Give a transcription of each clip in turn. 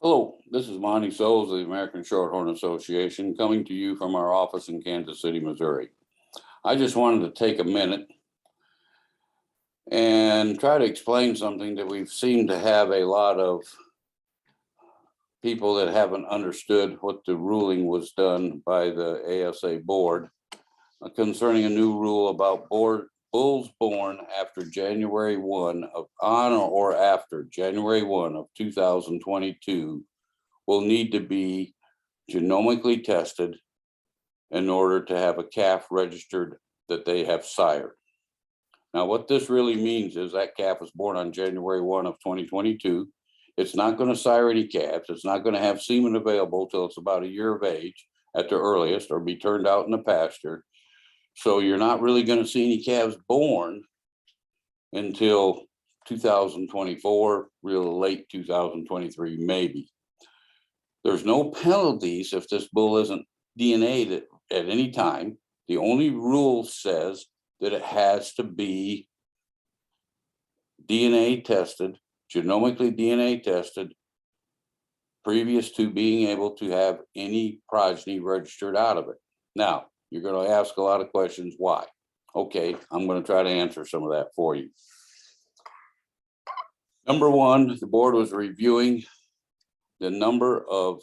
Hello, this is Monty Souls of the American Shorthorn Association coming to you from our office in Kansas City, Missouri. I just wanted to take a minute and try to explain something that we've seemed to have a lot of people that haven't understood what the ruling was done by the ASA board concerning a new rule about bulls born after January 1 of on or after January 1 of 2022 will need to be genomically tested in order to have a calf registered that they have sired. Now, what this really means is that calf was born on January 1 of 2022. It's not going to sire any calves. It's not going to have semen available till it's about a year of age at the earliest, or be turned out in the pasture. So you're not really going to see any calves born until 2024, real late 2023, maybe. There's no penalties if this bull isn't DNA'd at any time. The only rule says that it has to be DNA tested, genomically DNA tested, previous to being able to have any progeny registered out of it. Now, you're going to ask a lot of questions, why? Okay, I'm going to try to answer some of that for you. Number one, the board was reviewing the number of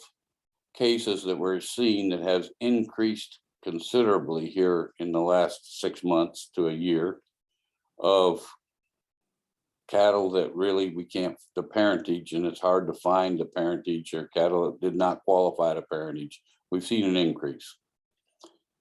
cases that we're seeing that has increased considerably here in the last 6 months to a year of cattle that really we can't, the parentage, and it's hard to find the parentage, or cattle that did not qualify to parentage. We've seen an increase.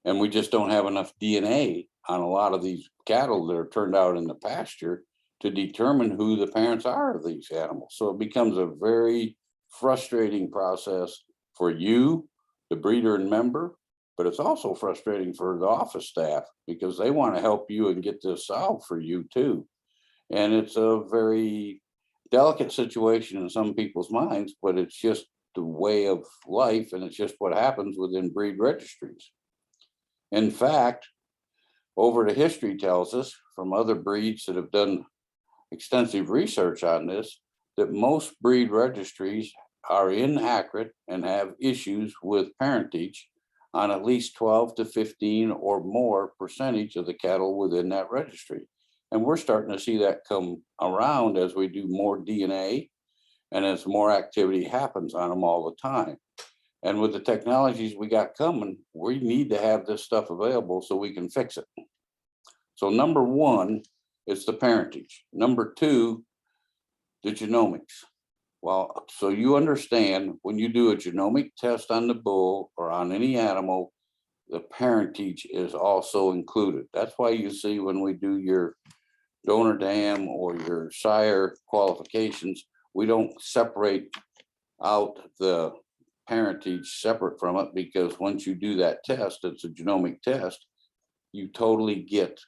And we just don't have enough DNA on a lot of these cattle that are turned out in the pasture to determine who the parents are of these animals. So it becomes a very frustrating process for you, the breeder and member, but it's also frustrating for the office staff because they want to help you and get this solved for you too. And it's a very delicate situation in some people's minds, but it's just the way of life, and it's just what happens within breed registries. In fact, over the history tells us from other breeds that have done extensive research on this, that most breed registries are inaccurate and have issues with parentage on at least 12 to 15 or more percentage of the cattle within that registry. And we're starting to see that come around as we do more DNA and as more activity happens on them all the time. And with the technologies we got coming, we need to have this stuff available so we can fix it. So number one, it's the parentage. Number two, the genomics. Well, so you understand when you do a genomic test on the bull or on any animal, the parentage is also included. That's why you see when we do your donor dam or your sire qualifications, we don't separate out the parentage separate from it, because once you do that test, it's a genomic test, you totally get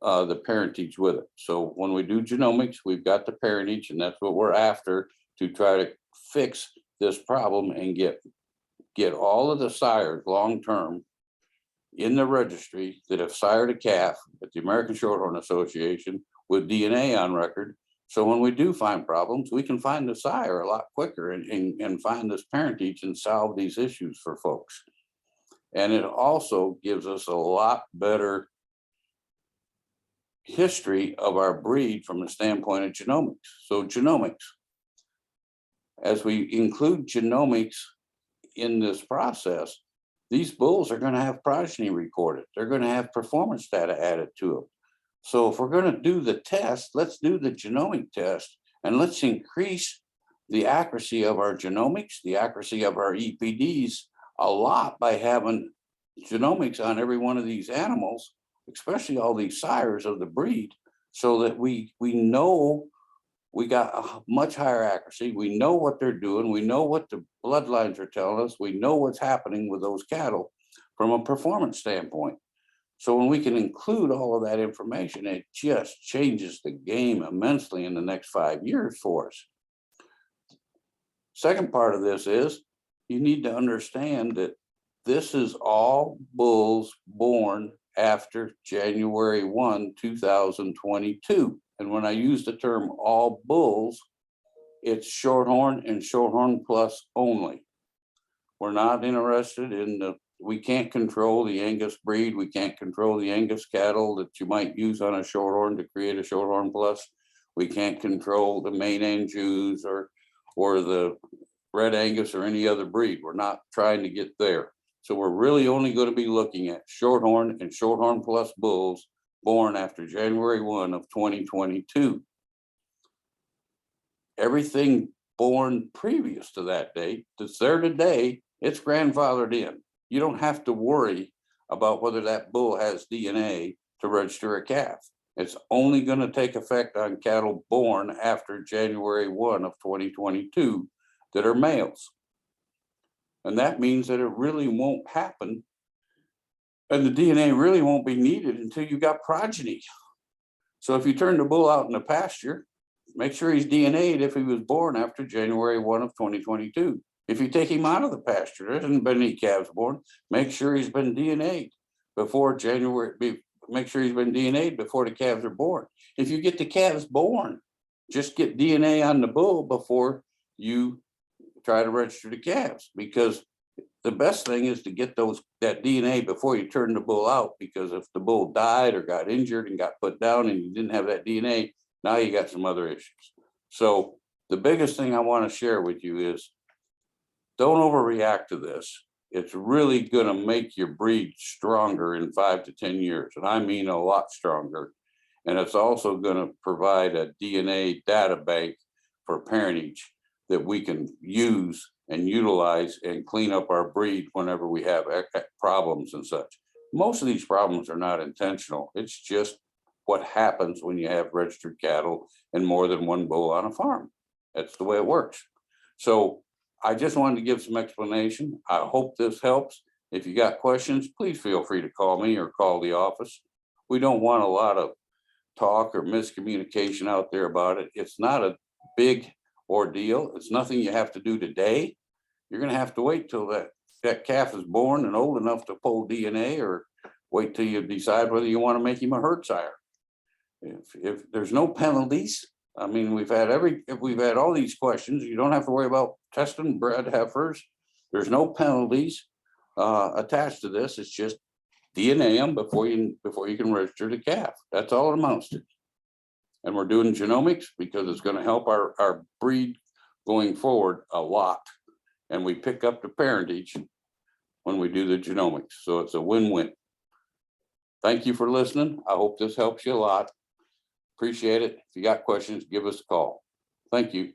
the parentage with it. So when we do genomics, we've got the parentage, and that's what we're after to try to fix this problem and get all of the sires long-term in the registry that have sired a calf at the American Shorthorn Association with DNA on record. So when we do find problems, we can find the sire a lot quicker and find this parentage and solve these issues for folks. And it also gives us a lot better history of our breed from the standpoint of genomics. So genomics, as we include genomics in this process, these bulls are going to have progeny recorded. They're going to have performance data added to them. So if we're going to do the test, let's do the genomic test, and let's increase the accuracy of our genomics, the accuracy of our EPDs a lot by having genomics on every one of these animals, especially all these sires of the breed, so that we know we got a much higher accuracy. We know what they're doing. We know what the bloodlines are telling us. We know what's happening with those cattle from a performance standpoint. So when we can include all of that information, it just changes the game immensely in the next 5 years for us. Second part of this is you need to understand that this is all bulls born after January 1, 2022. And when I use the term all bulls, It's Shorthorn and Shorthorn Plus only. We're not interested in we can't control the Angus breed. We can't control the Angus cattle that you might use on a Shorthorn to create a Shorthorn Plus. We can't control the Maine Anjous or the Red Angus or any other breed. We're not trying to get there. So we're really only going to be looking at Shorthorn and Shorthorn Plus bulls born after January 1 of 2022. Everything born previous to that date that's there today, it's grandfathered in. You don't have to worry about whether that bull has DNA to register a calf. It's only going to take effect on cattle born after January 1 of 2022 that are males. And that means that it really won't happen. And the DNA really won't be needed until you got progeny. So if you turn the bull out in the pasture, make sure he's DNA'd if he was born after January 1 of 2022. If you take him out of the pasture, there hasn't been any calves born, make sure he's been DNA'd before make sure he's been DNA'd before the calves are born. If you get the calves born, just get DNA on the bull before you try to register the calves, because the best thing is to get that DNA before you turn the bull out, because if the bull died or got injured and got put down and you didn't have that DNA, now you got some other issues. So the biggest thing I want to share with you is don't overreact to this. It's really going to make your breed stronger in 5 to 10 years. And I mean a lot stronger. And it's also going to provide a DNA data bank for parentage that we can use and utilize and clean up our breed whenever we have problems and such. Most of these problems are not intentional. It's just what happens when you have registered cattle and more than one bull on a farm. That's the way it works. So I just wanted to give some explanation. I hope this helps. If you got questions, please feel free to call me or call the office. We don't want a lot of talk or miscommunication out there about it. It's not a big ordeal. It's nothing you have to do today. You're going to have to wait till that calf is born and old enough to pull DNA, or wait till you decide whether you want to make him a herd sire. If there's no penalties, I mean, we've had all these questions. You don't have to worry about testing bred heifers. There's no penalties attached to this. It's just DNA them before you can register the calf. That's all it amounts to. And we're doing genomics because it's going to help our breed going forward a lot. And we pick up the parentage when we do the genomics. So it's a win-win. Thank you for listening. I hope this helps you a lot. Appreciate it. If you got questions, give us a call. Thank you.